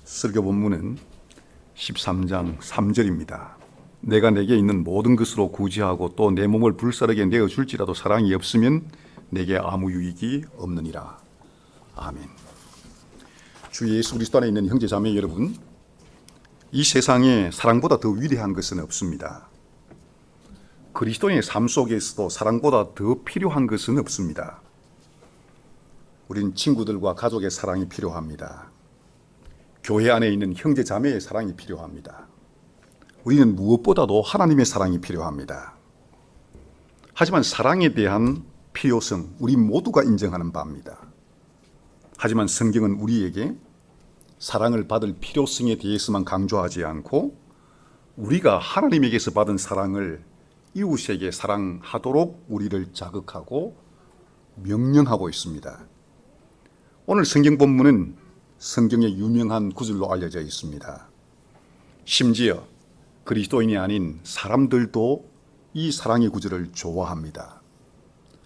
설교 본문은 13장 3절입니다. 내가 내게 있는 모든 것으로 구제하고 또 내 몸을 불사르게 내어줄지라도 사랑이 없으면 내게 아무 유익이 없느니라. 아멘. 주 예수 그리스도 안에 있는 형제 자매 여러분, 이 세상에 사랑보다 더 위대한 것은 없습니다. 그리스도인의 삶 속에서도 사랑보다 더 필요한 것은 없습니다. 우린 친구들과 가족의 사랑이 필요합니다. 교회 안에 있는 형제 자매의 사랑이 필요합니다. 우리는 무엇보다도 하나님의 사랑이 필요합니다. 하지만 사랑에 대한 필요성, 우리 모두가 인정하는 바입니다. 하지만 성경은 우리에게 사랑을 받을 필요성에 대해서만 강조하지 않고 우리가 하나님에게서 받은 사랑을 이웃에게 사랑하도록 우리를 자극하고 명령하고 있습니다. 오늘 성경 본문은 성경의 유명한 구절로 알려져 있습니다. 심지어 그리스도인이 아닌 사람들도 이 사랑의 구절을 좋아합니다.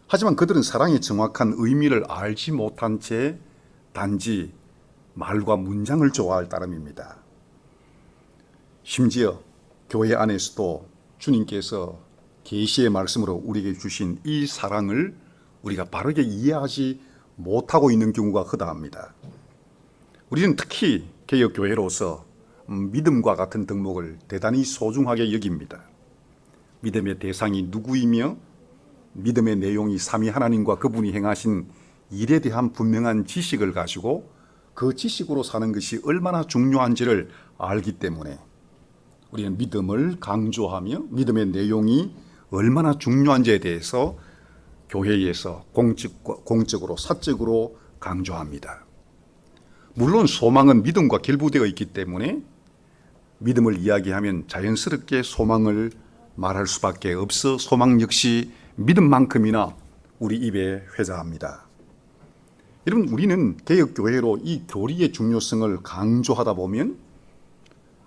하지만 그들은 사랑의 정확한 의미를 알지 못한 채 단지 말과 문장을 좋아할 따름입니다. 심지어 교회 안에서도 주님께서 계시의 말씀으로 우리에게 주신 이 사랑을 우리가 바르게 이해하지 못하고 있는 경우가 허다합니다. 우리는 특히 개혁교회로서 믿음과 같은 덕목을 대단히 소중하게 여깁니다. 믿음의 대상이 누구이며 믿음의 내용이 삼위 하나님과 그분이 행하신 일에 대한 분명한 지식을 가지고 그 지식으로 사는 것이 얼마나 중요한지를 알기 때문에 우리는 믿음을 강조하며 믿음의 내용이 얼마나 중요한지에 대해서 교회에서 공적으로 사적으로 강조합니다. 물론 소망은 믿음과 결부되어 있기 때문에 믿음을 이야기하면 자연스럽게 소망을 말할 수밖에 없어 소망 역시 믿음만큼이나 우리 입에 회자합니다. 여러분, 우리는 개혁교회로 이 교리의 중요성을 강조하다 보면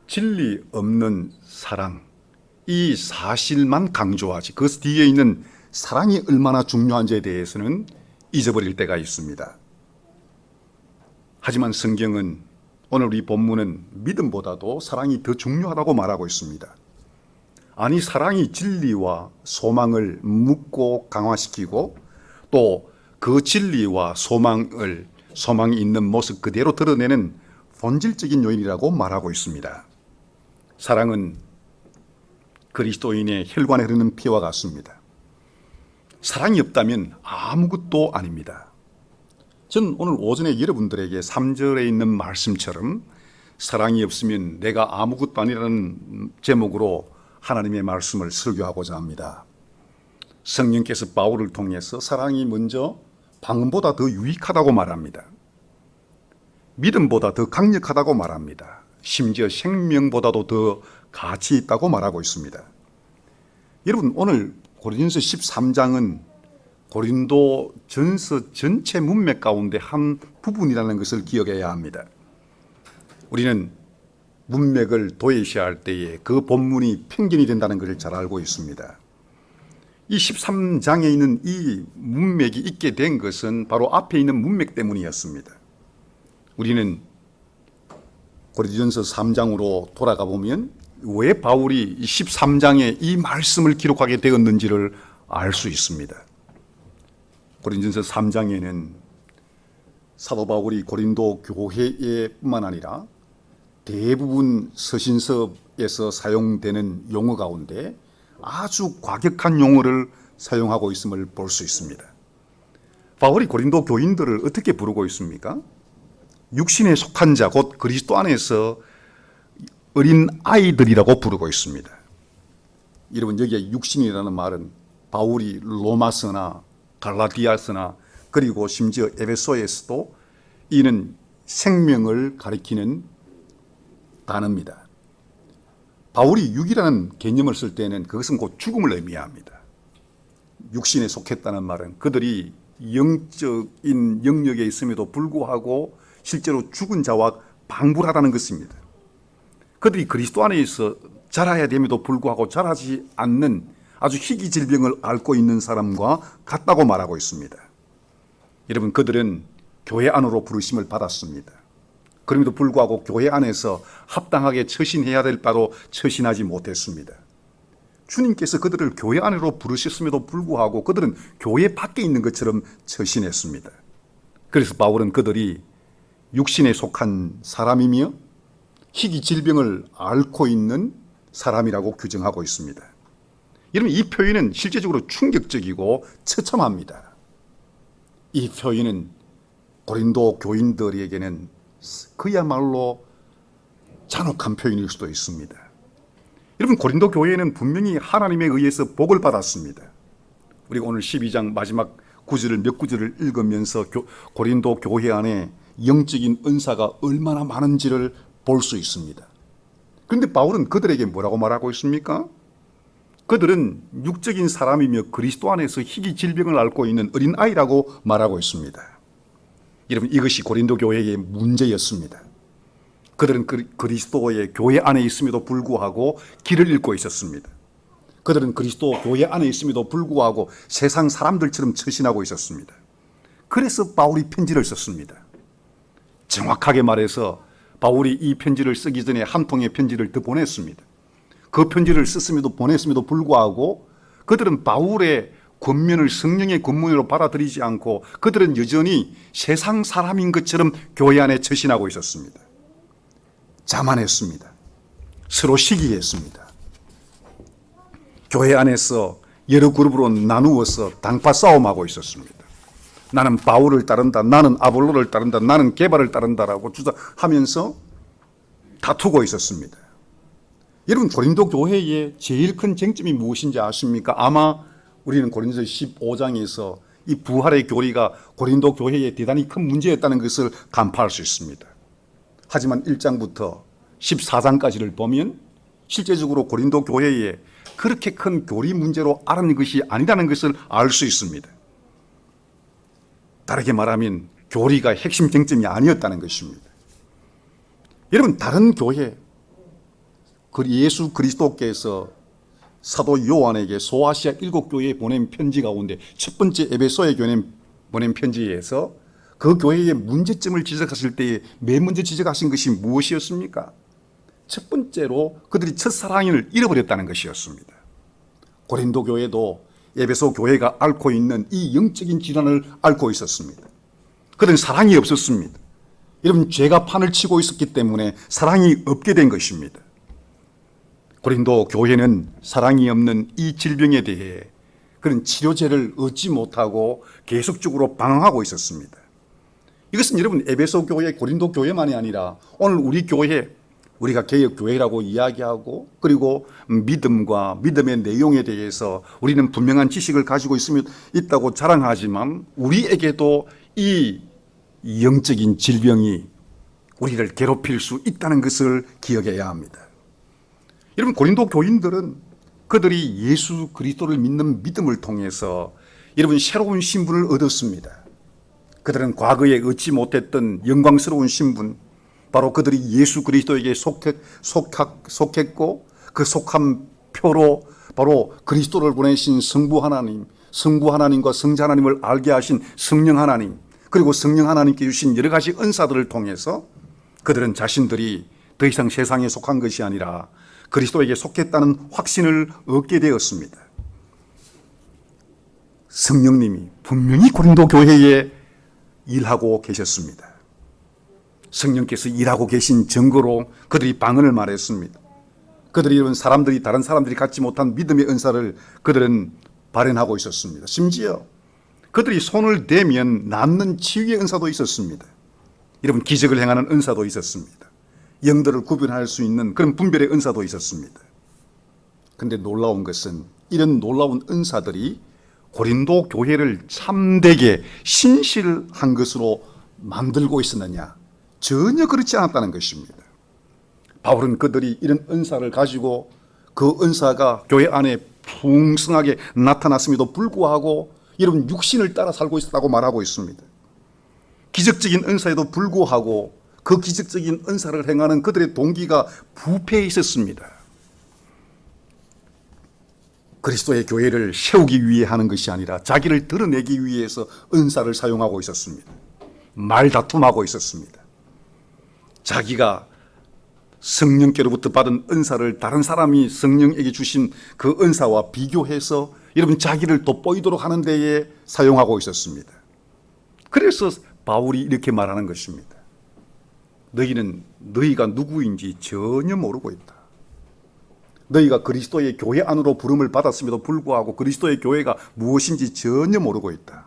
진리 없는 사랑, 이 사실만 강조하지 그 뒤에 있는 사랑이 얼마나 중요한지에 대해서는 잊어버릴 때가 있습니다. 하지만 성경은 오늘 이 본문은 믿음보다도 사랑이 더 중요하다고 말하고 있습니다. 아니, 사랑이 진리와 소망을 묻고 강화시키고 또 그 진리와 소망이 있는 모습 그대로 드러내는 본질적인 요인이라고 말하고 있습니다. 사랑은 그리스도인의 혈관에 흐르는 피와 같습니다. 사랑이 없다면 아무것도 아닙니다. 전 오늘 오전에 여러분들에게 3절에 있는 말씀처럼 사랑이 없으면 내가 아무것도 아니라는 제목으로 하나님의 말씀을 설교하고자 합니다. 성령께서 바울을 통해서 사랑이 먼저 방언보다 더 유익하다고 말합니다. 믿음보다 더 강력하다고 말합니다. 심지어 생명보다도 더 가치 있다고 말하고 있습니다. 여러분, 오늘 고린도서 13장은 고린도 전서 전체 문맥 가운데 한 부분이라는 것을 기억해야 합니다. 우리는 문맥을 도외시할 때에 그 본문이 편견이 된다는 것을 잘 알고 있습니다. 이 13장에 있는 이 문맥이 있게 된 것은 바로 앞에 있는 문맥 때문이었습니다. 우리는 고린도전서 3장으로 돌아가 보면 왜 바울이 13장에 이 말씀을 기록하게 되었는지를 알 수 있습니다. 고린도전서 3장에는 사도 바울이 고린도 교회에뿐만 아니라 대부분 서신서에서 사용되는 용어 가운데 아주 과격한 용어를 사용하고 있음을 볼 수 있습니다. 바울이 고린도 교인들을 어떻게 부르고 있습니까? 육신에 속한 자, 곧 그리스도 안에서 어린 아이들이라고 부르고 있습니다. 여러분, 여기에 육신이라는 말은 바울이 로마서나 갈라디아서나 그리고 심지어 에베소에서도 이는 생명을 가리키는 단어입니다. 바울이 육이라는 개념을 쓸 때는 그것은 곧 죽음을 의미합니다. 육신에 속했다는 말은 그들이 영적인 영역에 있음에도 불구하고 실제로 죽은 자와 방불하다는 것입니다. 그들이 그리스도 안에서 자라야 됨에도 불구하고 자라지 않는 아주 희귀 질병을 앓고 있는 사람과 같다고 말하고 있습니다. 여러분, 그들은 교회 안으로 부르심을 받았습니다. 그럼에도 불구하고 교회 안에서 합당하게 처신해야 될 바로 처신하지 못했습니다. 주님께서 그들을 교회 안으로 부르셨음에도 불구하고 그들은 교회 밖에 있는 것처럼 처신했습니다. 그래서 바울은 그들이 육신에 속한 사람이며 희귀 질병을 앓고 있는 사람이라고 규정하고 있습니다. 여러분, 이 표현은 실제적으로 충격적이고 처참합니다. 이 표현은 고린도 교인들에게는 그야말로 잔혹한 표현일 수도 있습니다. 여러분, 고린도 교회는 분명히 하나님에 의해서 복을 받았습니다. 우리가 오늘 12장 마지막 구절을 몇 구절을 읽으면서 고린도 교회 안에 영적인 은사가 얼마나 많은지를 볼 수 있습니다. 그런데 바울은 그들에게 뭐라고 말하고 있습니까? 그들은 육적인 사람이며 그리스도 안에서 희귀 질병을 앓고 있는 어린아이라고 말하고 있습니다. 여러분, 이것이 고린도 교회의 문제였습니다. 그들은 그리스도의 교회 안에 있음에도 불구하고 길을 잃고 있었습니다. 그들은 그리스도 교회 안에 있음에도 불구하고 세상 사람들처럼 처신하고 있었습니다. 그래서 바울이 편지를 썼습니다. 정확하게 말해서 바울이 이 편지를 쓰기 전에 한 통의 편지를 더 보냈습니다. 그 편지를 썼음에도 보냈음에도 불구하고 그들은 바울의 권면을 성령의 권면으로 받아들이지 않고 그들은 여전히 세상 사람인 것처럼 교회 안에 처신하고 있었습니다. 자만했습니다. 서로 시기했습니다. 교회 안에서 여러 그룹으로 나누어서 당파 싸움하고 있었습니다. 나는 바울을 따른다, 나는 아볼로를 따른다, 나는 게바를 따른다라고 주장하면서 다투고 있었습니다. 여러분, 고린도 교회의 제일 큰 쟁점이 무엇인지 아십니까? 아마 우리는 고린도서 15장에서 이 부활의 교리가 고린도 교회의 대단히 큰 문제였다는 것을 간파할 수 있습니다. 하지만 1장부터 14장까지를 보면 실제적으로 고린도 교회에 그렇게 큰 교리 문제로 앓은 것이 아니라는 것을 알 수 있습니다. 다르게 말하면 교리가 핵심 쟁점이 아니었다는 것입니다. 여러분, 다른 교회, 예수 그리스도께서 사도 요한에게 소아시아 7교회에 보낸 편지 가운데 첫 번째 에베소에 보낸 편지에서 그 교회의 문제점을 지적하실 때에 맨 먼저 지적하신 것이 무엇이었습니까? 첫 번째로 그들이 첫사랑을 잃어버렸다는 것이었습니다. 고린도 교회도 에베소 교회가 앓고 있는 이 영적인 질환을 앓고 있었습니다. 그들은 사랑이 없었습니다. 여러분, 죄가 판을 치고 있었기 때문에 사랑이 없게 된 것입니다. 고린도 교회는 사랑이 없는 이 질병에 대해 그런 치료제를 얻지 못하고 계속적으로 방황하고 있었습니다. 이것은 여러분, 에베소 교회, 고린도 교회만이 아니라 오늘 우리 교회, 우리가 개혁교회라고 이야기하고 그리고 믿음과 믿음의 내용에 대해서 우리는 분명한 지식을 가지고 있다고 자랑하지만 우리에게도 이 영적인 질병이 우리를 괴롭힐 수 있다는 것을 기억해야 합니다. 여러분, 고린도 교인들은 그들이 예수 그리스도를 믿는 믿음을 통해서 여러분 새로운 신분을 얻었습니다. 그들은 과거에 얻지 못했던 영광스러운 신분, 바로 그들이 예수 그리스도에게 속했고 그 속한 표로 바로 그리스도를 보내신 성부 하나님과 성자 하나님을 알게 하신 성령 하나님, 그리고 성령 하나님께 주신 여러 가지 은사들을 통해서 그들은 자신들이 더 이상 세상에 속한 것이 아니라 그리스도에게 속했다는 확신을 얻게 되었습니다. 성령님이 분명히 고린도 교회에 일하고 계셨습니다. 성령께서 일하고 계신 증거로 그들이 방언을 말했습니다. 그들이 이런 다른 사람들이 갖지 못한 믿음의 은사를 그들은 발현하고 있었습니다. 심지어 그들이 손을 대면 낫는 치유의 은사도 있었습니다. 여러분, 기적을 행하는 은사도 있었습니다. 영들을 구별할 수 있는 그런 분별의 은사도 있었습니다. 그런데 놀라운 것은 이런 놀라운 은사들이 고린도 교회를 참되게 신실한 것으로 만들고 있었느냐? 전혀 그렇지 않았다는 것입니다. 바울은 그들이 이런 은사를 가지고 그 은사가 교회 안에 풍성하게 나타났음에도 불구하고 여러분 육신을 따라 살고 있었다고 말하고 있습니다. 기적적인 은사에도 불구하고 그 기적적인 은사를 행하는 그들의 동기가 부패해 있었습니다. 그리스도의 교회를 세우기 위해 하는 것이 아니라 자기를 드러내기 위해서 은사를 사용하고 있었습니다. 말다툼하고 있었습니다. 자기가 성령께로부터 받은 은사를 다른 사람이 성령에게 주신 그 은사와 비교해서 여러분 자기를 돋보이도록 하는 데에 사용하고 있었습니다. 그래서 바울이 이렇게 말하는 것입니다. 너희는 너희가 누구인지 전혀 모르고 있다. 너희가 그리스도의 교회 안으로 부름을 받았음에도 불구하고 그리스도의 교회가 무엇인지 전혀 모르고 있다.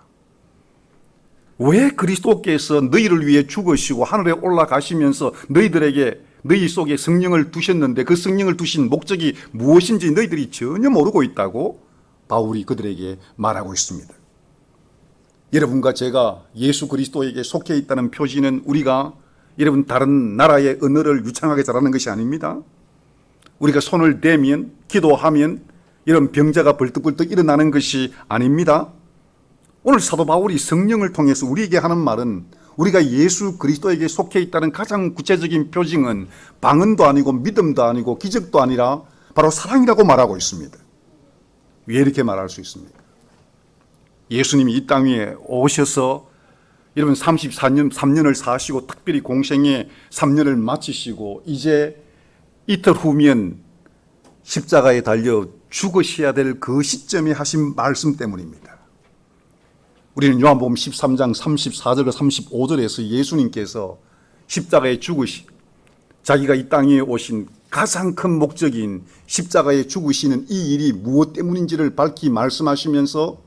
왜 그리스도께서 너희를 위해 죽으시고 하늘에 올라가시면서 너희 속에 성령을 두셨는데 그 성령을 두신 목적이 무엇인지 너희들이 전혀 모르고 있다고 바울이 그들에게 말하고 있습니다. 여러분과 제가 예수 그리스도에게 속해 있다는 표시는 우리가 여러분 다른 나라의 언어를 유창하게 잘하는 것이 아닙니다. 우리가 손을 대면 기도하면 이런 병자가 벌떡벌떡 일어나는 것이 아닙니다. 오늘 사도 바울이 성령을 통해서 우리에게 하는 말은 우리가 예수 그리스도에게 속해 있다는 가장 구체적인 표징은 방언도 아니고 믿음도 아니고 기적도 아니라 바로 사랑이라고 말하고 있습니다. 왜 이렇게 말할 수 있습니까? 예수님이 이 땅 위에 오셔서 여러분 3년을 사시고 특별히 공생의 3년을 마치시고 이제 이틀 후면 십자가에 달려 죽으셔야 될 그 시점에 하신 말씀 때문입니다. 우리는 요한복음 13장 34절과 35절에서 예수님께서 십자가에 자기가 이 땅에 오신 가장 큰 목적인 십자가에 죽으시는 이 일이 무엇 때문인지를 밝히 말씀하시면서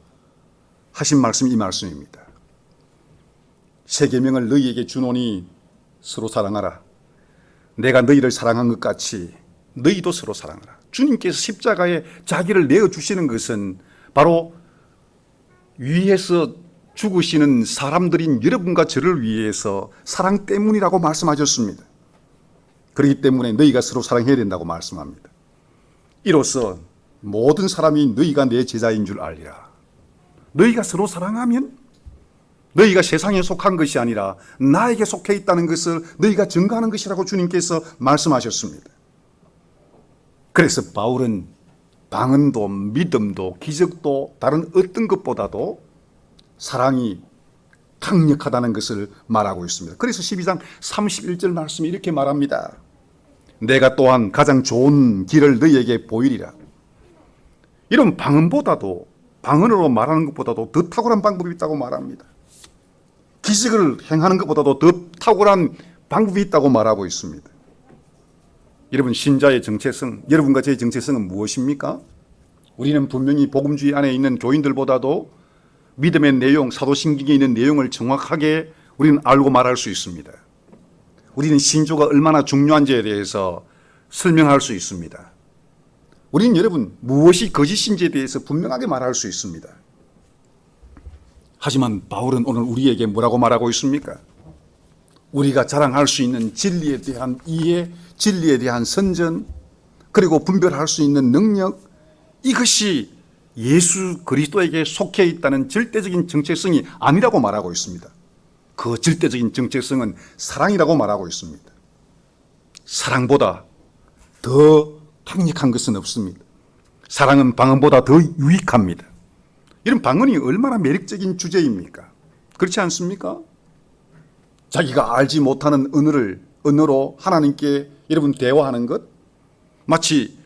하신 말씀이 이 말씀입니다. 새 계명을 너희에게 주노니 서로 사랑하라. 내가 너희를 사랑한 것 같이 너희도 서로 사랑하라. 주님께서 십자가에 자기를 내어주시는 것은 바로 위에서 죽으시는 사람들인 여러분과 저를 위해서 사랑 때문이라고 말씀하셨습니다. 그렇기 때문에 너희가 서로 사랑해야 된다고 말씀합니다. 이로써 모든 사람이 너희가 내 제자인 줄 알리라. 너희가 서로 사랑하면 너희가 세상에 속한 것이 아니라 나에게 속해 있다는 것을 너희가 증거하는 것이라고 주님께서 말씀하셨습니다. 그래서 바울은 방언도 믿음도 기적도 다른 어떤 것보다도 사랑이 강력하다는 것을 말하고 있습니다. 그래서 12장 31절 말씀이 이렇게 말합니다. 내가 또한 가장 좋은 길을 너희에게 보이리라. 이런 방언으로 말하는 것보다도 더 탁월한 방법이 있다고 말합니다. 기적을 행하는 것보다도 더 탁월한 방법이 있다고 말하고 있습니다. 여러분 신자의 정체성, 여러분과 제 정체성은 무엇입니까? 우리는 분명히 복음주의 안에 있는 교인들보다도 믿음의 내용, 사도신경에 있는 내용을 정확하게 우리는 알고 말할 수 있습니다. 우리는 신조가 얼마나 중요한지에 대해서 설명할 수 있습니다. 우리는 여러분 무엇이 거짓인지에 대해서 분명하게 말할 수 있습니다. 하지만 바울은 오늘 우리에게 뭐라고 말하고 있습니까? 우리가 자랑할 수 있는 진리에 대한 이해, 진리에 대한 선전, 그리고 분별할 수 있는 능력, 이것이 예수 그리스도에게 속해 있다는 절대적인 정체성이 아니라고 말하고 있습니다. 그 절대적인 정체성은 사랑이라고 말하고 있습니다. 사랑보다 더 강력한 것은 없습니다. 사랑은 방언보다 더 유익합니다. 이런 방언이 얼마나 매력적인 주제입니까? 그렇지 않습니까? 자기가 알지 못하는 언어로 하나님께 여러분 대화하는 것, 마치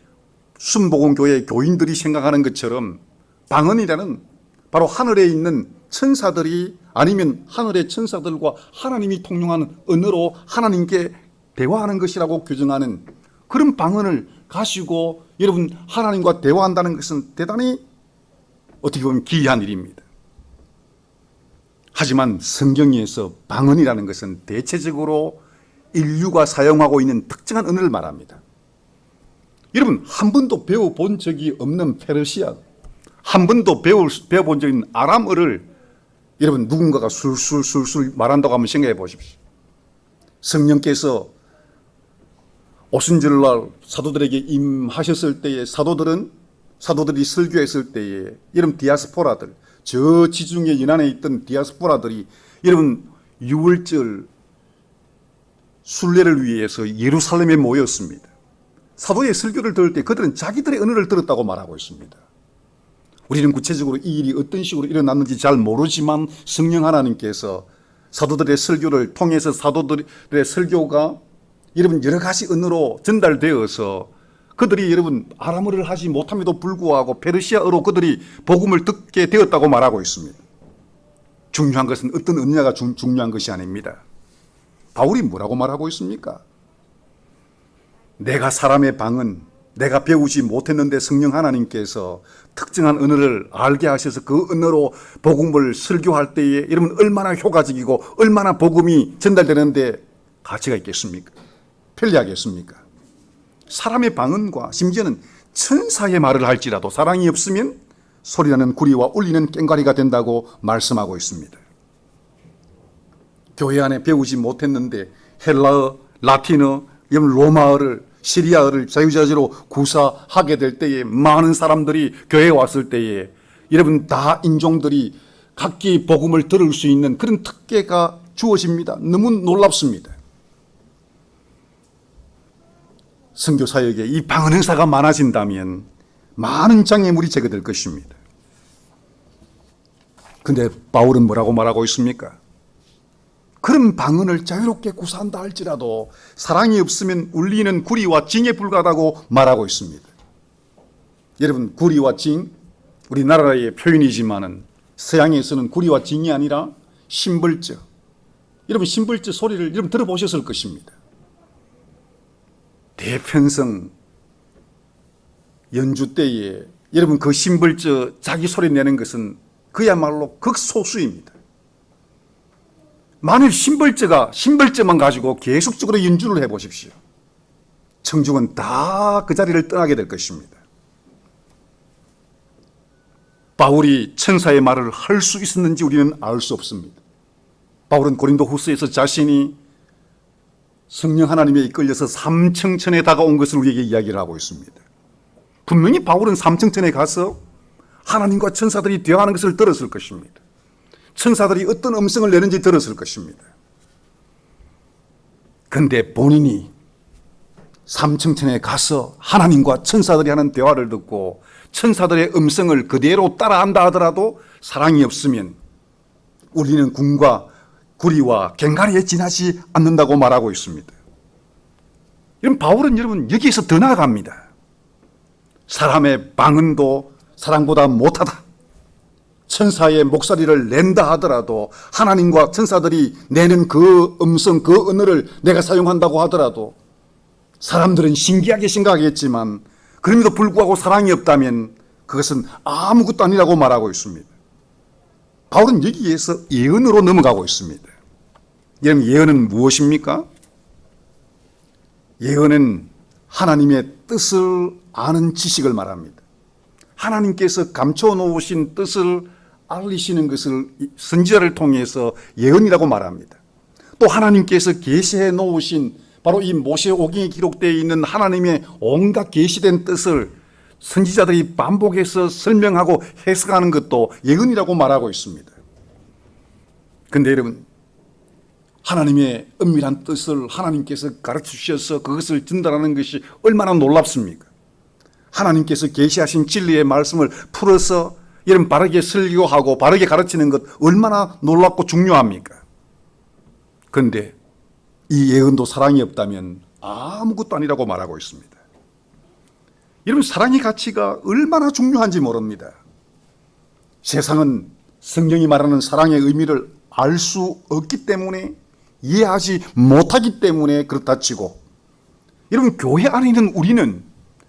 순복음교회 교인들이 생각하는 것처럼 방언이라는 바로 하늘에 있는 천사들이 아니면 하늘의 천사들과 하나님이 통용하는 언어로 하나님께 대화하는 것이라고 규정하는 그런 방언을 가지고 여러분 하나님과 대화한다는 것은 대단히 어떻게 보면 기이한 일입니다. 하지만 성경에서 방언이라는 것은 대체적으로 인류가 사용하고 있는 특정한 언어를 말합니다. 여러분 한 번도 배워본 적이 없는 페르시아, 한 번도 배워본 적이 없는 아람어를 여러분 누군가가 술술 말한다고 한번 생각해 보십시오. 성령께서 오순절날 사도들에게 임하셨을 때에 사도들이 설교했을 때에 여러분 디아스포라들, 저 지중해 연안에 있던 디아스포라들이 여러분 6월절 순례를 위해서 예루살렘에 모였습니다. 사도의 설교를 들을 때 그들은 자기들의 언어를 들었다고 말하고 있습니다. 우리는 구체적으로 이 일이 어떤 식으로 일어났는지 잘 모르지만 성령 하나님께서 사도들의 설교를 통해서 사도들의 설교가 여러분 여러 가지 언어로 전달되어서 그들이 여러분 아람어를 하지 못함에도 불구하고 페르시아어로 그들이 복음을 듣게 되었다고 말하고 있습니다. 중요한 것은 어떤 언어가 중요한 것이 아닙니다. 바울이 뭐라고 말하고 있습니까? 내가 사람의 방은 내가 배우지 못했는데 성령 하나님께서 특정한 언어를 알게 하셔서 그 언어로 복음을 설교할 때에 여러분 얼마나 효과적이고 얼마나 복음이 전달되는데 가치가 있겠습니까? 편리하겠습니까? 사람의 방언과 심지어는 천사의 말을 할지라도 사랑이 없으면 소리나는 구리와 울리는 꽹과리가 된다고 말씀하고 있습니다. 교회 안에 배우지 못했는데 헬라어, 라틴어, 로마어를 시리아어를 자유자재로 구사하게 될 때에 많은 사람들이 교회에 왔을 때에 여러분 다 인종들이 각기 복음을 들을 수 있는 그런 특혜가 주어집니다. 너무 놀랍습니다. 선교사역에 이 방언 행사가 많아진다면 많은 장애물이 제거될 것입니다. 근데 바울은 뭐라고 말하고 있습니까? 그런 방언을 자유롭게 구사한다 할지라도 사랑이 없으면 울리는 구리와 징에 불과하다고 말하고 있습니다. 여러분 구리와 징 우리나라의 표현이지만은 서양에서는 구리와 징이 아니라 심벌저. 여러분 심벌저 소리를 여러분 들어보셨을 것입니다. 대편성 연주 때에 여러분 그 심벌저 자기 소리 내는 것은 그야말로 극소수입니다. 만일 심벌저만 가지고 계속적으로 연주를 해보십시오. 청중은 다 그 자리를 떠나게 될 것입니다. 바울이 천사의 말을 할 수 있었는지 우리는 알 수 없습니다. 바울은 고린도후서에서 자신이 성령 하나님에 이끌려서 삼청천에 다가온 것을 우리에게 이야기를 하고 있습니다. 분명히 바울은 삼청천에 가서 하나님과 천사들이 대화하는 것을 들었을 것입니다. 천사들이 어떤 음성을 내는지 들었을 것입니다. 그런데 본인이 삼청천에 가서 하나님과 천사들이 하는 대화를 듣고 천사들의 음성을 그대로 따라한다 하더라도 사랑이 없으면 울리는 궁과 구리와 꽹과리에 지나지 않는다고 말하고 있습니다. 여러분 바울은 여러분 여기에서 더 나아갑니다. 사람의 방언도 사랑보다 못하다. 천사의 목소리를 낸다 하더라도 하나님과 천사들이 내는 그 음성, 그 언어를 내가 사용한다고 하더라도 사람들은 신기하게 생각하겠지만 그럼에도 불구하고 사랑이 없다면 그것은 아무것도 아니라고 말하고 있습니다. 바울은 여기에서 예언으로 넘어가고 있습니다. 여러분 예언은 무엇입니까? 예언은 하나님의 뜻을 아는 지식을 말합니다. 하나님께서 감춰 놓으신 뜻을 알리시는 것을 선지자를 통해서 예언이라고 말합니다. 또 하나님께서 계시해 놓으신 바로 이 모세오경에 기록되어 있는 하나님의 온갖 계시된 뜻을 선지자들이 반복해서 설명하고 해석하는 것도 예언이라고 말하고 있습니다. 그런데 여러분 하나님의 은밀한 뜻을 하나님께서 가르쳐 주셔서 그것을 전달하는 것이 얼마나 놀랍습니까? 하나님께서 계시하신 진리의 말씀을 풀어서 여러분 바르게 설교하고 바르게 가르치는 것 얼마나 놀랍고 중요합니까? 그런데 이 예언도 사랑이 없다면 아무것도 아니라고 말하고 있습니다. 여러분 사랑의 가치가 얼마나 중요한지 모릅니다. 세상은 성경이 말하는 사랑의 의미를 알 수 없기 때문에 이해하지 못하기 때문에 그렇다 치고 여러분 교회 안에 있는 우리는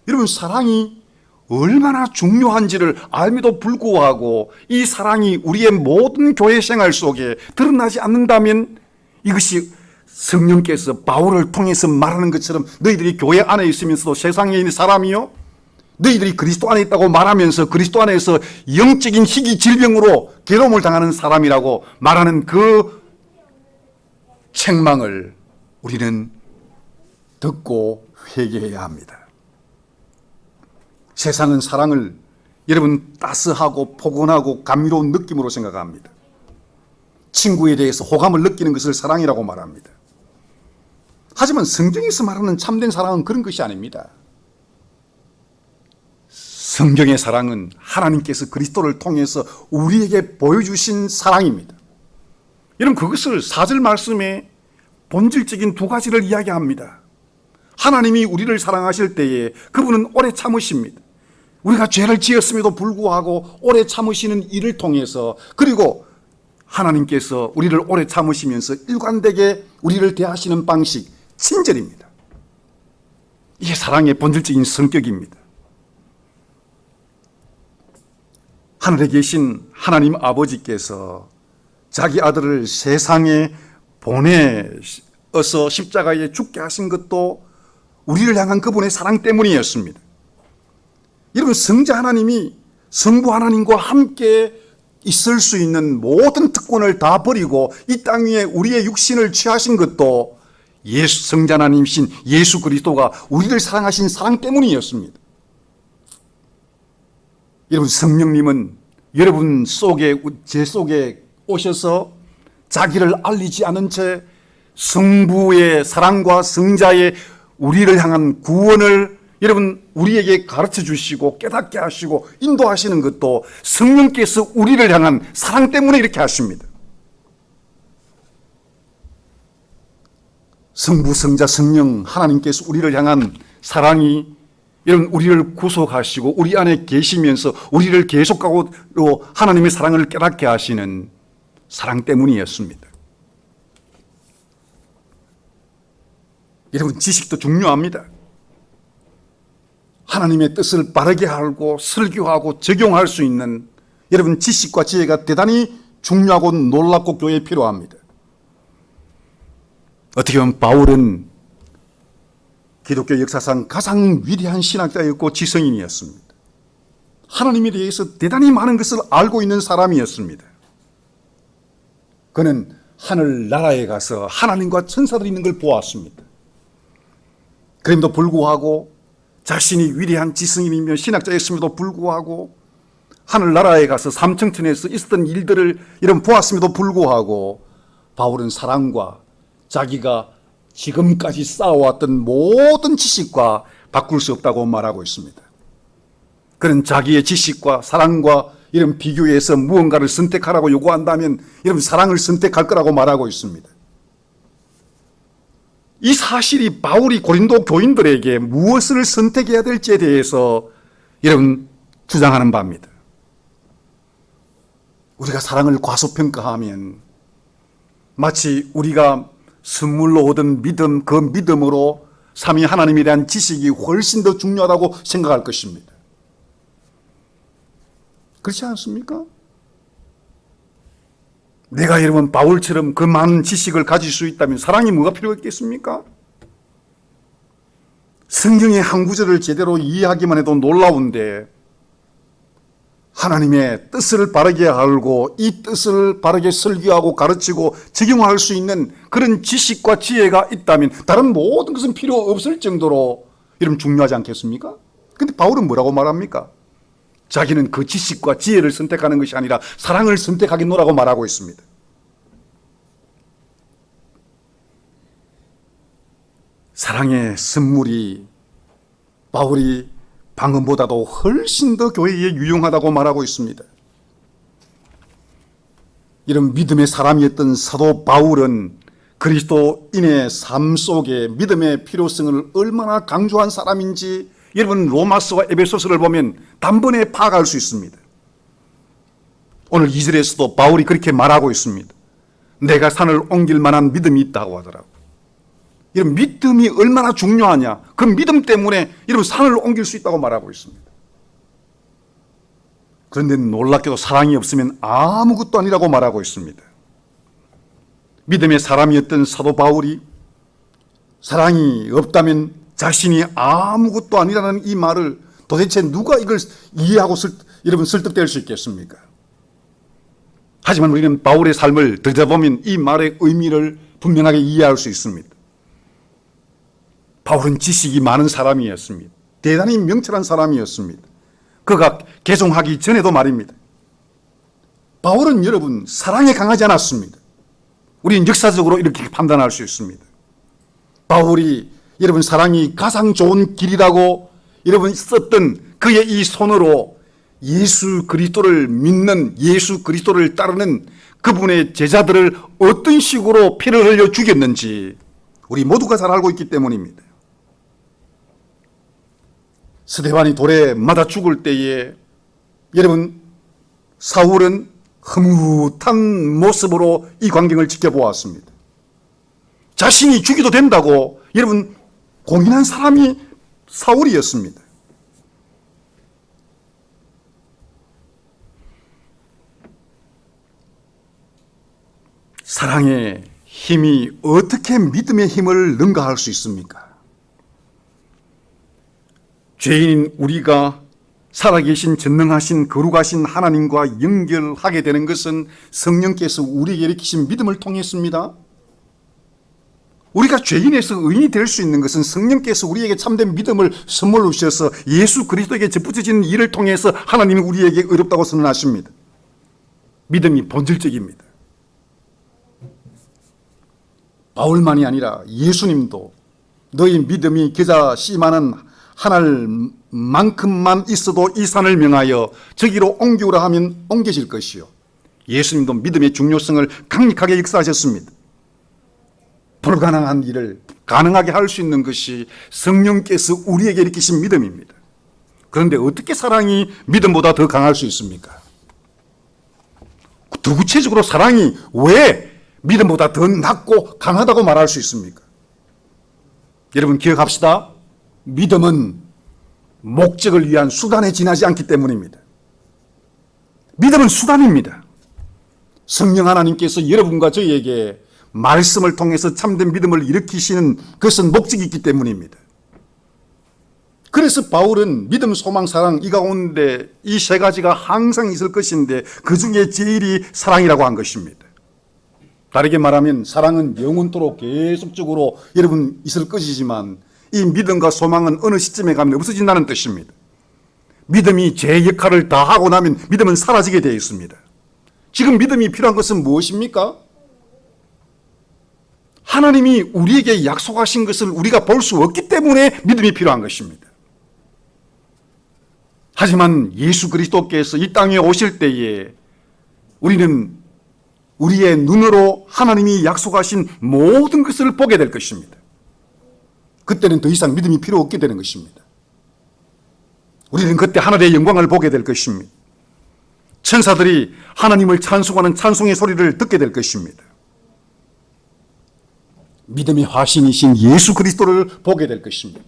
여러분 사랑이 얼마나 중요한지를 알면도 불구하고 이 사랑이 우리의 모든 교회 생활 속에 드러나지 않는다면 이것이 성령께서 바울을 통해서 말하는 것처럼 너희들이 교회 안에 있으면서도 세상에 있는 사람이요 너희들이 그리스도 안에 있다고 말하면서 그리스도 안에서 영적인 희귀 질병으로 괴로움을 당하는 사람이라고 말하는 그 책망을 우리는 듣고 회개해야 합니다. 세상은 사랑을 여러분 따스하고 포근하고 감미로운 느낌으로 생각합니다. 친구에 대해서 호감을 느끼는 것을 사랑이라고 말합니다. 하지만 성경에서 말하는 참된 사랑은 그런 것이 아닙니다. 성경의 사랑은 하나님께서 그리스도를 통해서 우리에게 보여주신 사랑입니다. 여러분 그것을 4절 말씀에 본질적인 두 가지를 이야기합니다. 하나님이 우리를 사랑하실 때에 그분은 오래 참으십니다. 우리가 죄를 지었음에도 불구하고 오래 참으시는 일을 통해서, 그리고 하나님께서 우리를 오래 참으시면서 일관되게 우리를 대하시는 방식, 친절입니다. 이게 사랑의 본질적인 성격입니다. 하늘에 계신 하나님 아버지께서 자기 아들을 세상에 보내어서 십자가에 죽게 하신 것도 우리를 향한 그분의 사랑 때문이었습니다. 여러분, 성자 하나님이 성부 하나님과 함께 있을 수 있는 모든 특권을 다 버리고 이 땅 위에 우리의 육신을 취하신 것도 성자 하나님이신 예수 그리스도가 우리를 사랑하신 사랑 때문이었습니다. 여러분, 성령님은 여러분 속에, 제 속에 오셔서 자기를 알리지 않은 채 성부의 사랑과 성자의 우리를 향한 구원을 여러분 우리에게 가르쳐 주시고 깨닫게 하시고 인도하시는 것도 성령께서 우리를 향한 사랑 때문에 이렇게 하십니다. 성부, 성자, 성령 하나님께서 우리를 향한 사랑이 여러분 우리를 구속하시고 우리 안에 계시면서 우리를 계속하고 하나님의 사랑을 깨닫게 하시는 사랑 때문이었습니다. 여러분, 지식도 중요합니다. 하나님의 뜻을 바르게 알고 설교하고 적용할 수 있는 여러분 지식과 지혜가 대단히 중요하고 놀랍고 교회에 필요합니다. 어떻게 보면 바울은 기독교 역사상 가장 위대한 신학자였고 지성인이었습니다. 하나님에 대해서 대단히 많은 것을 알고 있는 사람이었습니다. 그는 하늘 나라에 가서 하나님과 천사들이 있는 걸 보았습니다. 그럼에도 불구하고 자신이 위대한 지성인이며 신학자였음에도 불구하고 하늘나라에 가서 삼층천에서 있었던 일들을 이런 보았음에도 불구하고 바울은 사랑과 자기가 지금까지 쌓아왔던 모든 지식과 바꿀 수 없다고 말하고 있습니다. 그는 자기의 지식과 사랑과 이런 비교해서 무언가를 선택하라고 요구한다면 여러분 사랑을 선택할 거라고 말하고 있습니다. 이 사실이 바울이 고린도 교인들에게 무엇을 선택해야 될지에 대해서 여러분 주장하는 바입니다. 우리가 사랑을 과소평가하면 마치 우리가 선물로 얻은 믿음, 그 믿음으로 삼위 하나님에 대한 지식이 훨씬 더 중요하다고 생각할 것입니다. 그렇지 않습니까? 내가 여러분 바울처럼 그 많은 지식을 가질 수 있다면 사랑이 뭐가 필요했겠습니까? 성경의 한 구절을 제대로 이해하기만 해도 놀라운데 하나님의 뜻을 바르게 알고 이 뜻을 바르게 설교하고 가르치고 적용할 수 있는 그런 지식과 지혜가 있다면 다른 모든 것은 필요 없을 정도로 여러분 중요하지 않겠습니까? 근데 바울은 뭐라고 말합니까? 자기는 그 지식과 지혜를 선택하는 것이 아니라 사랑을 선택하겠노라고 말하고 있습니다. 사랑의 선물이 바울이 방금보다도 훨씬 더 교회에 유용하다고 말하고 있습니다. 이런 믿음의 사람이었던 사도 바울은 그리스도인의 삶 속에 믿음의 필요성을 얼마나 강조한 사람인지 여러분 로마서와 에베소서를 보면 단번에 파악할 수 있습니다. 오늘 2절에서도 바울이 그렇게 말하고 있습니다. 내가 산을 옮길 만한 믿음이 있다고 하더라고요. 이런 믿음이 얼마나 중요하냐. 그 믿음 때문에 여러분 산을 옮길 수 있다고 말하고 있습니다. 그런데 놀랍게도 사랑이 없으면 아무것도 아니라고 말하고 있습니다. 믿음의 사람이었던 사도 바울이 사랑이 없다면 자신이 아무것도 아니라는 이 말을 도대체 누가 이걸 이해하고 여러분 설득될 수 있겠습니까? 하지만 우리는 바울의 삶을 들여다보면 이 말의 의미를 분명하게 이해할 수 있습니다. 바울은 지식이 많은 사람이었습니다. 대단히 명철한 사람이었습니다. 그가 개종하기 전에도 말입니다. 바울은 여러분 사랑에 강하지 않았습니다. 우리는 역사적으로 이렇게 판단할 수 있습니다. 바울이 여러분 사랑이 가장 좋은 길이라고 여러분 썼던 그의 이 손으로 예수 그리스도를 믿는 예수 그리스도를 따르는 그분의 제자들을 어떤 식으로 피를 흘려 죽였는지 우리 모두가 잘 알고 있기 때문입니다. 스데반이 돌에 맞아 죽을 때에 여러분 사울은 흐뭇한 모습으로 이 광경을 지켜보았습니다. 자신이 죽여도 된다고 여러분 공인한 사람이 사울이었습니다. 사랑의 힘이 어떻게 믿음의 힘을 능가할 수 있습니까? 죄인인 우리가 살아계신 전능하신 거룩하신 하나님과 연결하게 되는 것은 성령께서 우리에게 일으키신 믿음을 통했습니다. 우리가 죄인에서 의인이 될 수 있는 것은 성령께서 우리에게 참된 믿음을 선물로 주셔서 예수 그리스도에게 접붙여진 일을 통해서 하나님이 우리에게 의롭다고 선언하십니다. 믿음이 본질적입니다. 바울만이 아니라 예수님도 너희 믿음이 겨자 씨만은 하늘만큼만 있어도 이 산을 명하여 저기로 옮기우라 하면 옮겨질 것이요. 예수님도 믿음의 중요성을 강력하게 역사하셨습니다. 불가능한 일을 가능하게 할 수 있는 것이 성령께서 우리에게 일으키신 믿음입니다. 그런데 어떻게 사랑이 믿음보다 더 강할 수 있습니까? 더 구체적으로 사랑이 왜 믿음보다 더 낫고 강하다고 말할 수 있습니까? 여러분 기억합시다. 믿음은 목적을 위한 수단에 지나지 않기 때문입니다. 믿음은 수단입니다. 성령 하나님께서 여러분과 저희에게 말씀을 통해서 참된 믿음을 일으키시는 그것은 목적이 있기 때문입니다. 그래서 바울은 믿음, 소망, 사랑 이 가운데 이 세 가지가 항상 있을 것인데 그 중에 제일이 사랑이라고 한 것입니다. 다르게 말하면 사랑은 영원토록 계속적으로 여러분 있을 것이지만 이 믿음과 소망은 어느 시점에 가면 없어진다는 뜻입니다. 믿음이 제 역할을 다 하고 나면 믿음은 사라지게 되어 있습니다. 지금 믿음이 필요한 것은 무엇입니까? 하나님이 우리에게 약속하신 것을 우리가 볼 수 없기 때문에 믿음이 필요한 것입니다. 하지만 예수 그리스도께서 이 땅에 오실 때에 우리는 우리의 눈으로 하나님이 약속하신 모든 것을 보게 될 것입니다. 그때는 더 이상 믿음이 필요 없게 되는 것입니다. 우리는 그때 하늘의 영광을 보게 될 것입니다. 천사들이 하나님을 찬송하는 찬송의 소리를 듣게 될 것입니다. 믿음의 화신이신 예수 그리스도를 보게 될 것입니다.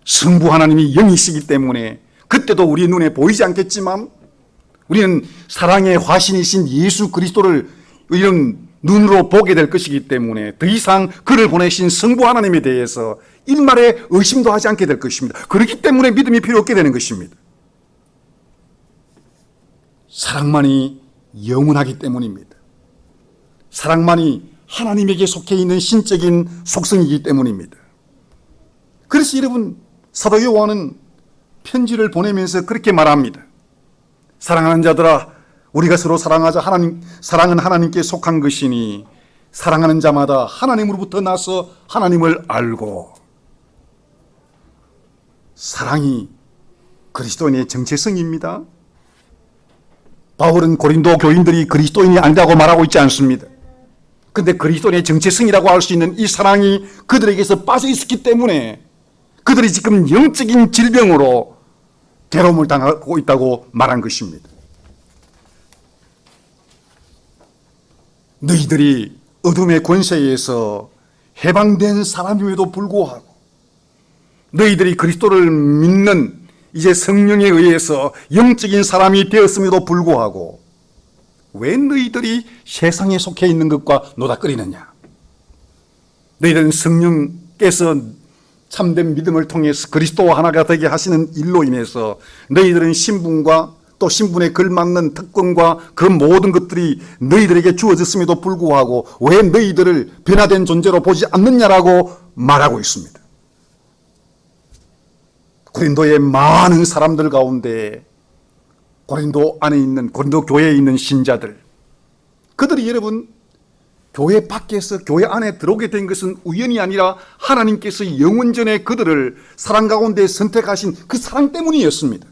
성부 하나님이 영이시기 때문에 그때도 우리 눈에 보이지 않겠지만 우리는 사랑의 화신이신 예수 그리스도를 이런 눈으로 보게 될 것이기 때문에 더 이상 그를 보내신 성부 하나님에 대해서 일말의 의심도 하지 않게 될 것입니다. 그렇기 때문에 믿음이 필요 없게 되는 것입니다. 사랑만이 영원하기 때문입니다. 사랑만이 하나님에게 속해 있는 신적인 속성이기 때문입니다. 그래서 여러분 사도 요한은 편지를 보내면서 그렇게 말합니다. 사랑하는 자들아 우리가 서로 사랑하자. 사랑은 하나님께 속한 것이니 사랑하는 자마다 하나님으로부터 나서 하나님을 알고. 사랑이 그리스도인의 정체성입니다. 바울은 고린도 교인들이 그리스도인이 아니라고 말하고 있지 않습니다. 그런데 그리스도인의 정체성이라고 할 수 있는 이 사랑이 그들에게서 빠져 있었기 때문에 그들이 지금 영적인 질병으로 괴로움을 당하고 있다고 말한 것입니다. 너희들이 어둠의 권세에서 해방된 사람임에도 불구하고 너희들이 그리스도를 믿는 이제 성령에 의해서 영적인 사람이 되었음에도 불구하고 왜 너희들이 세상에 속해 있는 것과 노닥거리느냐? 너희들은 성령께서 참된 믿음을 통해서 그리스도와 하나가 되게 하시는 일로 인해서 너희들은 신분과 또 신분에 걸맞는 특권과 그 모든 것들이 너희들에게 주어졌음에도 불구하고 왜 너희들을 변화된 존재로 보지 않느냐라고 말하고 있습니다. 고린도의 많은 사람들 가운데 고린도 안에 있는 고린도 교회에 있는 신자들 그들이 여러분 교회 밖에서 교회 안에 들어오게 된 것은 우연이 아니라 하나님께서 영원전에 그들을 사랑 가운데 선택하신 그 사랑 때문이었습니다.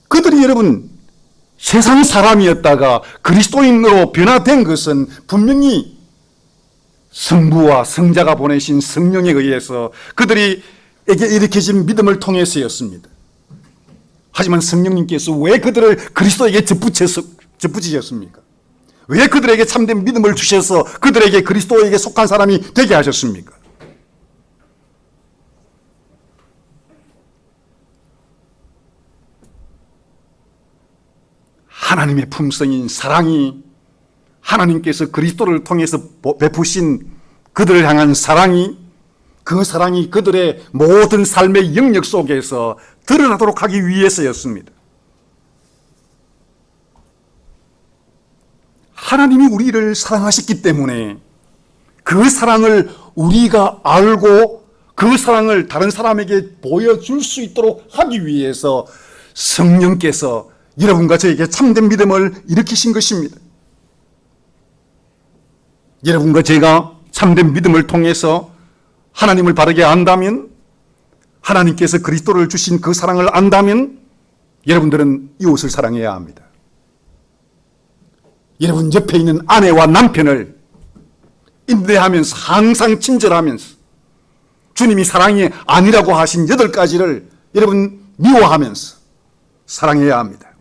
그들이 여러분 세상 사람이었다가 그리스도인으로 변화된 것은 분명히 성부와 성자가 보내신 성령에 의해서 그들에게 일으켜진 믿음을 통해서였습니다. 하지만 성령님께서 왜 그들을 그리스도에게 접붙이셨습니까? 왜 그들에게 참된 믿음을 주셔서 그들에게 그리스도에게 속한 사람이 되게 하셨습니까? 하나님의 품성인 사랑이, 하나님께서 그리스도를 통해서 베푸신 그들을 향한 사랑이, 그 사랑이 그들의 모든 삶의 영역 속에서 드러나도록 하기 위해서였습니다. 하나님이 우리를 사랑하셨기 때문에 그 사랑을 우리가 알고 그 사랑을 다른 사람에게 보여줄 수 있도록 하기 위해서 성령께서 여러분과 저에게 참된 믿음을 일으키신 것입니다. 여러분과 제가 참된 믿음을 통해서 하나님을 바르게 안다면, 하나님께서 그리스도를 주신 그 사랑을 안다면 여러분들은 이웃을 사랑해야 합니다. 여러분 옆에 있는 아내와 남편을 인내하면서, 항상 친절하면서, 주님이 사랑이 아니라고 하신 8가지를 여러분 미워하면서 사랑해야 합니다.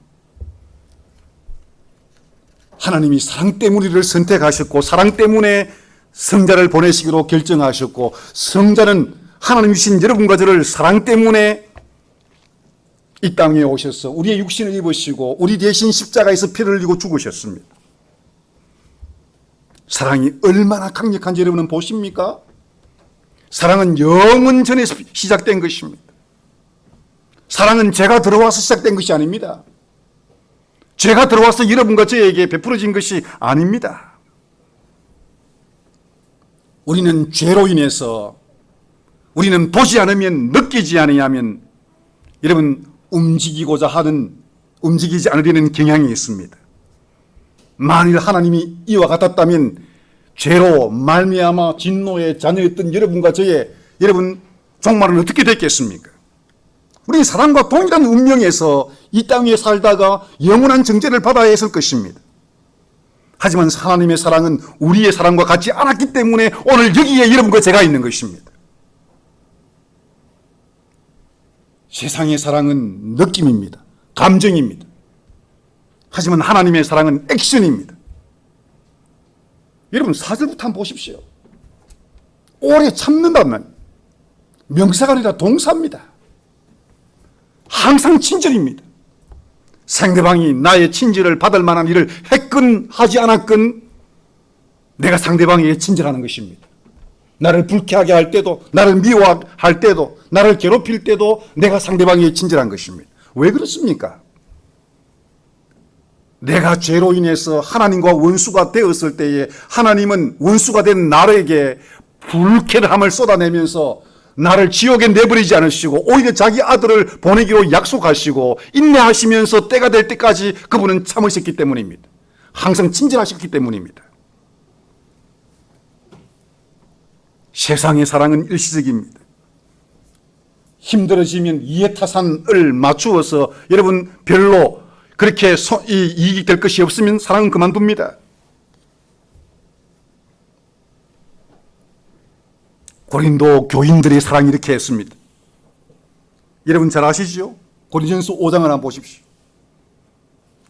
하나님이 사랑 때문에 우리를 선택하셨고, 사랑 때문에 성자를 보내시기로 결정하셨고, 성자는 하나님이 주신 여러분과 저를 사랑 때문에 이 땅에 오셔서 우리의 육신을 입으시고 우리 대신 십자가에서 피를 흘리고 죽으셨습니다. 사랑이 얼마나 강력한지 여러분은 보십니까? 사랑은 영원 전에 시작된 것입니다. 사랑은 죄가 들어와서 시작된 것이 아닙니다. 죄가 들어와서 여러분과 저에게 베풀어진 것이 아닙니다. 우리는 죄로 인해서, 우리는 보지 않으면, 느끼지 아니하면 여러분 움직이지 않으려는 경향이 있습니다. 만일 하나님이 이와 같았다면 죄로 말미암아 진노의 자녀였던 여러분과 저의 여러분 종말은 어떻게 됐겠습니까? 우리 사랑과 동일한 운명에서 이 땅에 살다가 영원한 정죄를 받아야 했을 것입니다. 하지만 하나님의 사랑은 우리의 사랑과 같지 않았기 때문에 오늘 여기에 여러분과 제가 있는 것입니다. 세상의 사랑은 느낌입니다. 감정입니다. 하지만 하나님의 사랑은 액션입니다. 여러분 4절부터 한번 보십시오. 오래 참는다면 명사가 아니라 동사입니다. 항상 친절입니다. 상대방이 나의 친절을 받을 만한 일을 했건 하지 않았건 내가 상대방에게 친절하는 것입니다. 나를 불쾌하게 할 때도, 나를 미워할 때도, 나를 괴롭힐 때도 내가 상대방에게 친절한 것입니다. 왜 그렇습니까? 내가 죄로 인해서 하나님과 원수가 되었을 때에 하나님은 원수가 된 나에게 불쾌함을 쏟아내면서 나를 지옥에 내버리지 않으시고 오히려 자기 아들을 보내기로 약속하시고 인내하시면서 때가 될 때까지 그분은 참으셨기 때문입니다. 항상 친절하셨기 때문입니다. 세상의 사랑은 일시적입니다. 힘들어지면 이해타산을 맞추어서 여러분 별로 그렇게 이익이 될 것이 없으면 사랑은 그만둡니다. 고린도 교인들의 사랑이 이렇게 했습니다. 여러분 잘 아시죠? 고린전서 5장을 한번 보십시오.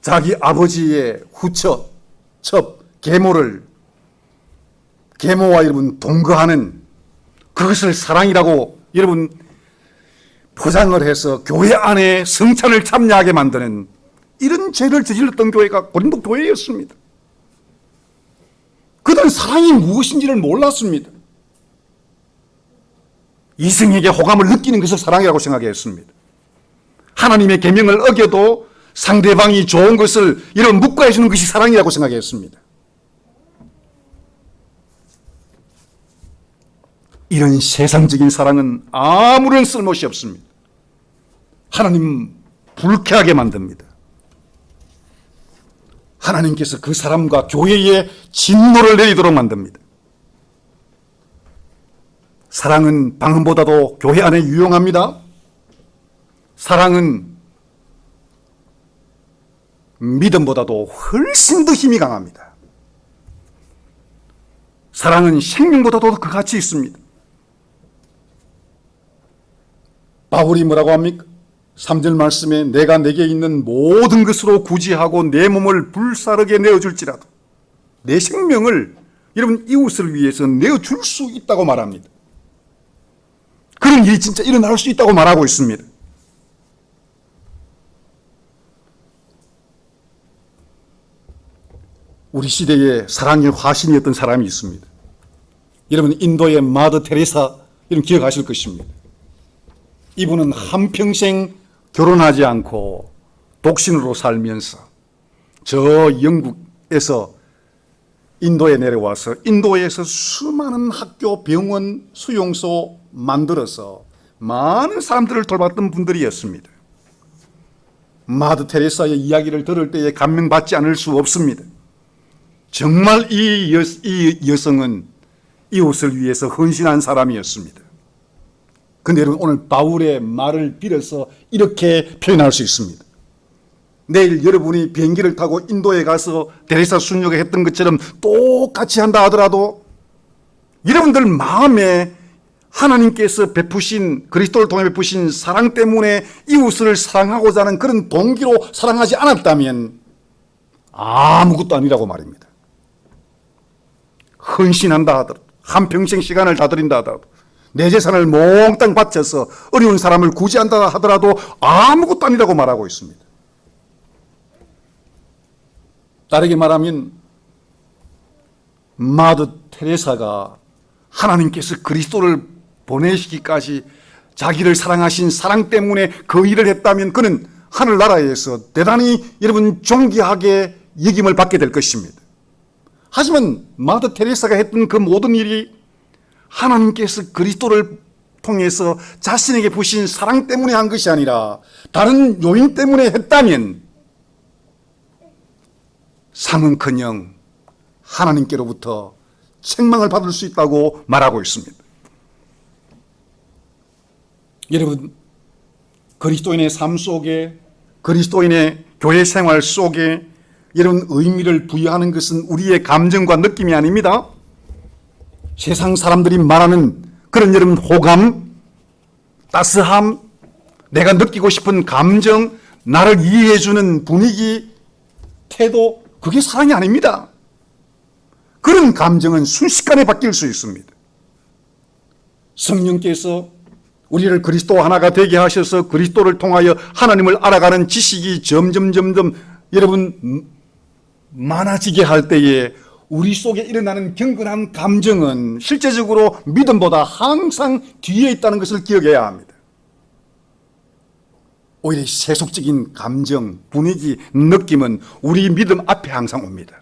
자기 아버지의 후처, 계모와 여러분 동거하는 그것을 사랑이라고 여러분 포장을 해서 교회 안에 성찬을 참여하게 만드는 이런 죄를 저질렀던 교회가 고린도 교회였습니다. 그들은 사랑이 무엇인지를 몰랐습니다. 이성에게 호감을 느끼는 것을 사랑이라고 생각했습니다. 하나님의 계명을 어겨도 상대방이 좋은 것을 이런 묵과해 주는 것이 사랑이라고 생각했습니다. 이런 세상적인 사랑은 아무런 쓸모이 없습니다. 하나님 불쾌하게 만듭니다. 하나님께서 그 사람과 교회에 진노를 내리도록 만듭니다. 사랑은 방언보다도 교회 안에 유용합니다. 사랑은 믿음보다도 훨씬 더 힘이 강합니다. 사랑은 생명보다도 그 가치 있습니다. 바울이 뭐라고 합니까? 3절 말씀에 내가 내게 있는 모든 것으로 구제하고 내 몸을 불사르게 내어줄지라도 내 생명을 여러분 이웃을 위해서 내어줄 수 있다고 말합니다. 그런 일이 진짜 일어날 수 있다고 말하고 있습니다. 우리 시대에 사랑의 화신이었던 사람이 있습니다. 여러분 인도의 마더 테레사 여러분 기억하실 것입니다. 이분은 한평생 결혼하지 않고 독신으로 살면서 저 영국에서 인도에 내려와서 인도에서 수많은 학교, 병원, 수용소 만들어서 많은 사람들을 돌봤던 분들이었습니다. 마더 테레사의 이야기를 들을 때에 감명받지 않을 수 없습니다. 정말 이 여성은 이웃을 위해서 헌신한 사람이었습니다. 그런데 여러분 오늘 바울의 말을 빌어서 이렇게 표현할 수 있습니다. 내일 여러분이 비행기를 타고 인도에 가서 데레사 순교가 했던 것처럼 똑같이 한다 하더라도 여러분들 마음에 하나님께서 베푸신 그리스도를 통해 베푸신 사랑 때문에 이웃을 사랑하고자 하는 그런 동기로 사랑하지 않았다면 아무것도 아니라고 말입니다. 헌신한다 하더라도 한평생 시간을 다 드린다 하더라도 내 재산을 몽땅 바쳐서 어려운 사람을 구제한다 하더라도 아무것도 아니라고 말하고 있습니다. 다르게 말하면 마더 테레사가 하나님께서 그리스도를 보내시기까지 자기를 사랑하신 사랑 때문에 그 일을 했다면 그는 하늘나라에서 대단히 여러분 존귀하게 여김을 받게 될 것입니다. 하지만 마더 테레사가 했던 그 모든 일이 하나님께서 그리스도를 통해서 자신에게 부신 사랑 때문에 한 것이 아니라 다른 요인 때문에 했다면 상은커녕 하나님께로부터 책망을 받을 수 있다고 말하고 있습니다. 여러분 그리스도인의 삶 속에 그리스도인의 교회 생활 속에 여러분 의미를 부여하는 것은 우리의 감정과 느낌이 아닙니다. 세상 사람들이 말하는 그런 여러분 호감, 따스함, 내가 느끼고 싶은 감정, 나를 이해해주는 분위기, 태도, 그게 사랑이 아닙니다. 그런 감정은 순식간에 바뀔 수 있습니다. 성령께서 우리를 그리스도 하나가 되게 하셔서 그리스도를 통하여 하나님을 알아가는 지식이 점점 여러분 많아지게 할 때에 우리 속에 일어나는 경건한 감정은 실제적으로 믿음보다 항상 뒤에 있다는 것을 기억해야 합니다. 오히려 세속적인 감정, 분위기, 느낌은 우리 믿음 앞에 항상 옵니다.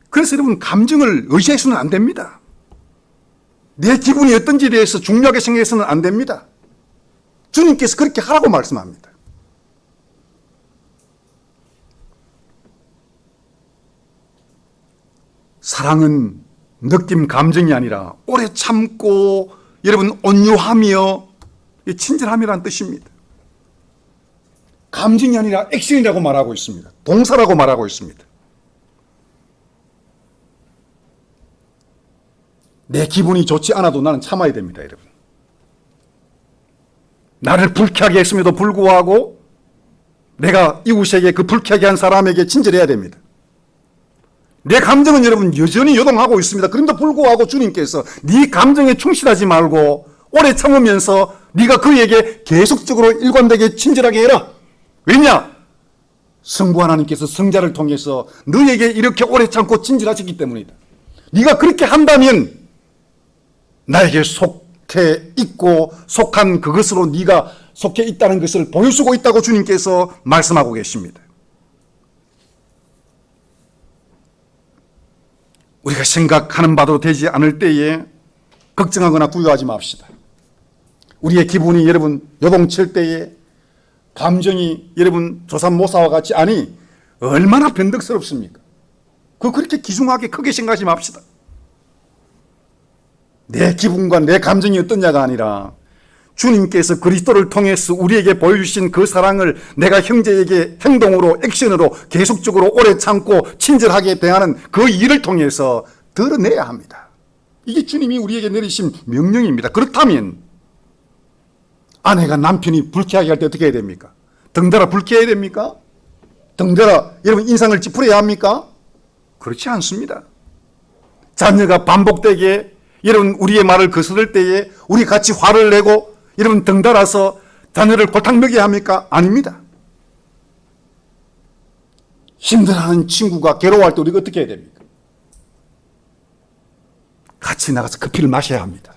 그래서 여러분 감정을 의지해서는 안 됩니다. 내 기분이 어떤지에 대해서 중요하게 생각해서는 안 됩니다. 주님께서 그렇게 하라고 말씀합니다. 사랑은 느낌, 감정이 아니라 오래 참고 여러분 온유하며 친절함이라는 뜻입니다. 감정이 아니라 액션이라고 말하고 있습니다. 동사라고 말하고 있습니다. 내 기분이 좋지 않아도 나는 참아야 됩니다, 여러분. 나를 불쾌하게 했음에도 불구하고 내가 이웃에게 그 불쾌하게 한 사람에게 친절해야 됩니다. 내 감정은 여러분 여전히 요동하고 있습니다. 그럼에도 불구하고 주님께서 네 감정에 충실하지 말고 오래 참으면서 네가 그에게 계속적으로 일관되게 친절하게 해라. 왜냐? 성부 하나님께서 성자를 통해서 너에게 이렇게 오래 참고 친절하셨기 때문이다. 네가 그렇게 한다면 나에게 속해 있고 속한 그것으로 네가 속해 있다는 것을 보여주고 있다고 주님께서 말씀하고 계십니다. 우리가 생각하는 바도 되지 않을 때에 걱정하거나 두려워하지 맙시다. 우리의 기분이 여러분 요동칠 때에 감정이 여러분 조삼모사와 같이 아니 얼마나 변덕스럽습니까? 그렇게 귀중하게 크게 생각하지 맙시다. 내 기분과 내 감정이 어떠냐가 아니라 주님께서 그리스도를 통해서 우리에게 보여주신 그 사랑을 내가 형제에게 행동으로, 액션으로 계속적으로 오래 참고 친절하게 대하는 그 일을 통해서 드러내야 합니다. 이게 주님이 우리에게 내리신 명령입니다. 그렇다면 아내가 남편이 불쾌하게 할 때 어떻게 해야 됩니까? 덩달아 불쾌해야 됩니까? 덩달아 여러분 인상을 찌푸려야 합니까? 그렇지 않습니다. 자녀가 반복되게 여러분 우리의 말을 거스를 때에 우리 같이 화를 내고 여러분 덩달아서 자녀를 골탕 먹여야 합니까? 아닙니다. 힘들어하는 친구가 괴로워할 때 우리가 어떻게 해야 됩니까? 같이 나가서 커피를 마셔야 합니다.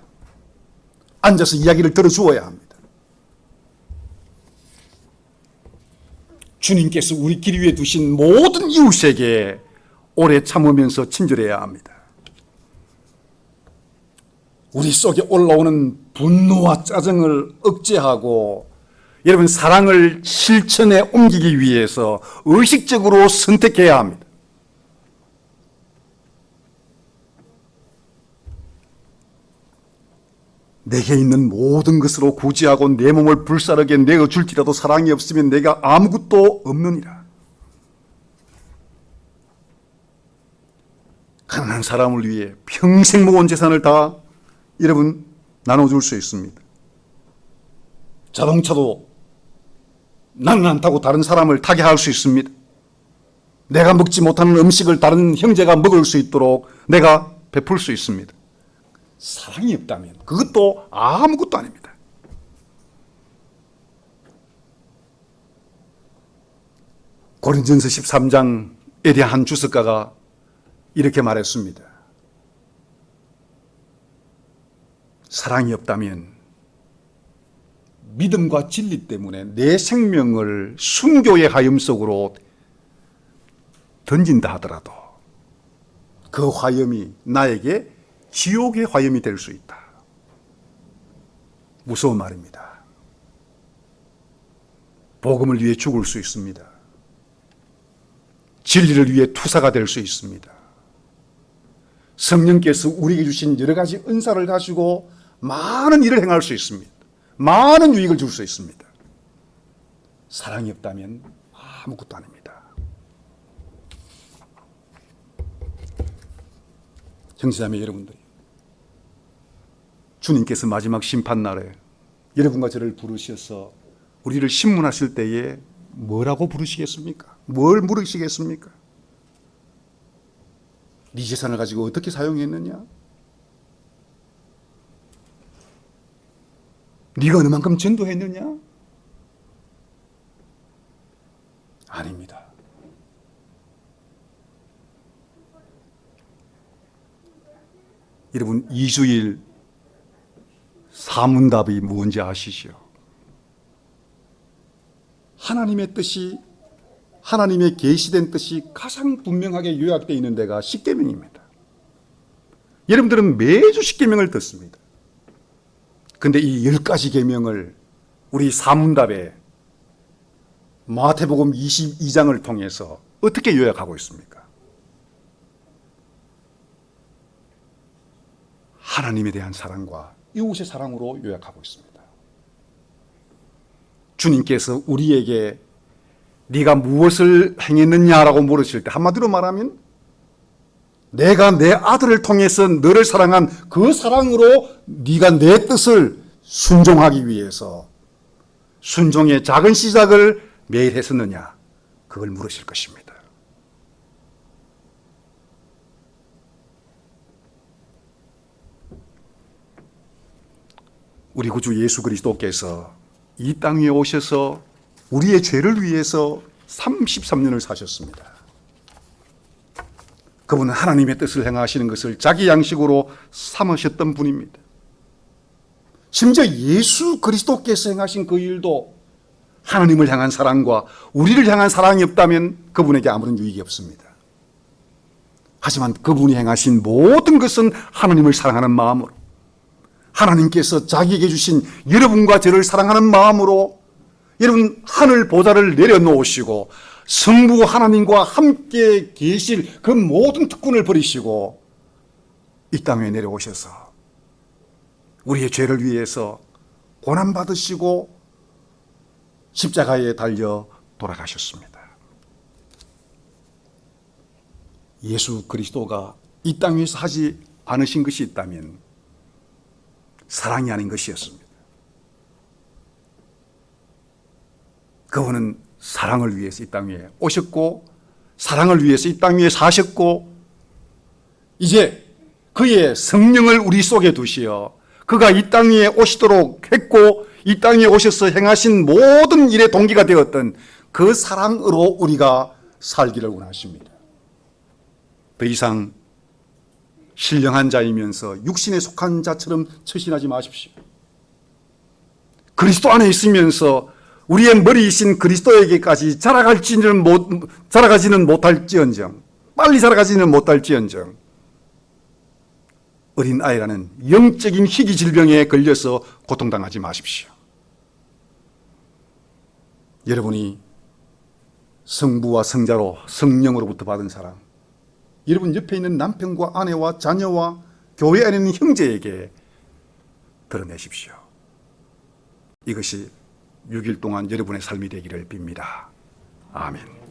앉아서 이야기를 들어주어야 합니다. 주님께서 우리 길 위에 두신 모든 이웃에게 오래 참으면서 친절해야 합니다. 우리 속에 올라오는 분노와 짜증을 억제하고 여러분 사랑을 실천에 옮기기 위해서 의식적으로 선택해야 합니다. 내게 있는 모든 것으로 구제하고 내 몸을 불사르게 내어줄지라도 사랑이 없으면 내가 아무것도 없느니라. 가난한 사람을 위해 평생 모은 재산을 다 여러분 나눠줄 수 있습니다. 자동차도 나는 안 타고 다른 사람을 타게 할 수 있습니다. 내가 먹지 못하는 음식을 다른 형제가 먹을 수 있도록 내가 베풀 수 있습니다. 사랑이 없다면 그것도 아무것도 아닙니다. 고린전서 13장에 대한 한 주석가가 이렇게 말했습니다. 사랑이 없다면 믿음과 진리 때문에 내 생명을 순교의 화염 속으로 던진다 하더라도 그 화염이 나에게 지옥의 화염이 될 수 있다. 무서운 말입니다. 복음을 위해 죽을 수 있습니다. 진리를 위해 투사가 될 수 있습니다. 성령께서 우리에게 주신 여러 가지 은사를 가지고 많은 일을 행할 수 있습니다. 많은 유익을 줄 수 있습니다. 사랑이 없다면 아무것도 아닙니다. 형제자매 여러분들, 주님께서 마지막 심판날에 여러분과 저를 부르셔서 우리를 심문하실 때에 뭐라고 부르시겠습니까? 뭘 물으시겠습니까? 네 재산을 가지고 어떻게 사용했느냐? 네가 어느 만큼 전도했느냐? 아닙니다. 여러분 2주일 사문답이 뭔지 아시죠? 하나님의 뜻이, 하나님의 계시된 뜻이 가장 분명하게 요약되어 있는 데가 십계명입니다. 여러분들은 매주 십계명을 듣습니다. 근데 이 10가지 계명을 우리 사문답에 마태복음 22장을 통해서 어떻게 요약하고 있습니까? 하나님에 대한 사랑과 이웃의 사랑으로 요약하고 있습니다. 주님께서 우리에게 네가 무엇을 행했느냐라고 물으실 때 한마디로 말하면 내가 내 아들을 통해서 너를 사랑한 그 사랑으로 네가 내 뜻을 순종하기 위해서 순종의 작은 시작을 매일 했었느냐, 그걸 물으실 것입니다. 우리 구주 예수 그리스도께서 이 땅 위에 오셔서 우리의 죄를 위해서 33년을 사셨습니다. 그분은 하나님의 뜻을 행하시는 것을 자기 양식으로 삼으셨던 분입니다. 심지어 예수 그리스도께서 행하신 그 일도 하나님을 향한 사랑과 우리를 향한 사랑이 없다면 그분에게 아무런 유익이 없습니다. 하지만 그분이 행하신 모든 것은 하나님을 사랑하는 마음으로, 하나님께서 자기에게 주신 여러분과 저를 사랑하는 마음으로 여러분 하늘 보좌를 내려놓으시고 성부 하나님과 함께 계실 그 모든 특권을 버리시고 이 땅에 내려오셔서 우리의 죄를 위해서 고난받으시고 십자가에 달려 돌아가셨습니다. 예수 그리스도가 이 땅 위에서 하지 않으신 것이 있다면 사랑이 아닌 것이었습니다. 그분은 사랑을 위해서 이 땅 위에 오셨고 사랑을 위해서 이 땅 위에 사셨고 이제 그의 성령을 우리 속에 두시어 그가 이 땅 위에 오시도록 했고 이 땅에 오셔서 행하신 모든 일의 동기가 되었던 그 사랑으로 우리가 살기를 원하십니다. 더 이상 신령한 자이면서 육신에 속한 자처럼 처신하지 마십시오. 그리스도 안에 있으면서 우리의 머리이신 그리스도에게까지 자라가지는 못할지언정 빨리 자라가지는 못할지언정 어린 아이라는 영적인 희귀 질병에 걸려서 고통당하지 마십시오. 여러분이 성부와 성자로 성령으로부터 받은 사랑, 여러분 옆에 있는 남편과 아내와 자녀와 교회 안에 있는 형제에게 드러내십시오. 이것이 6일 동안 여러분의 삶이 되기를 빕니다. 아멘.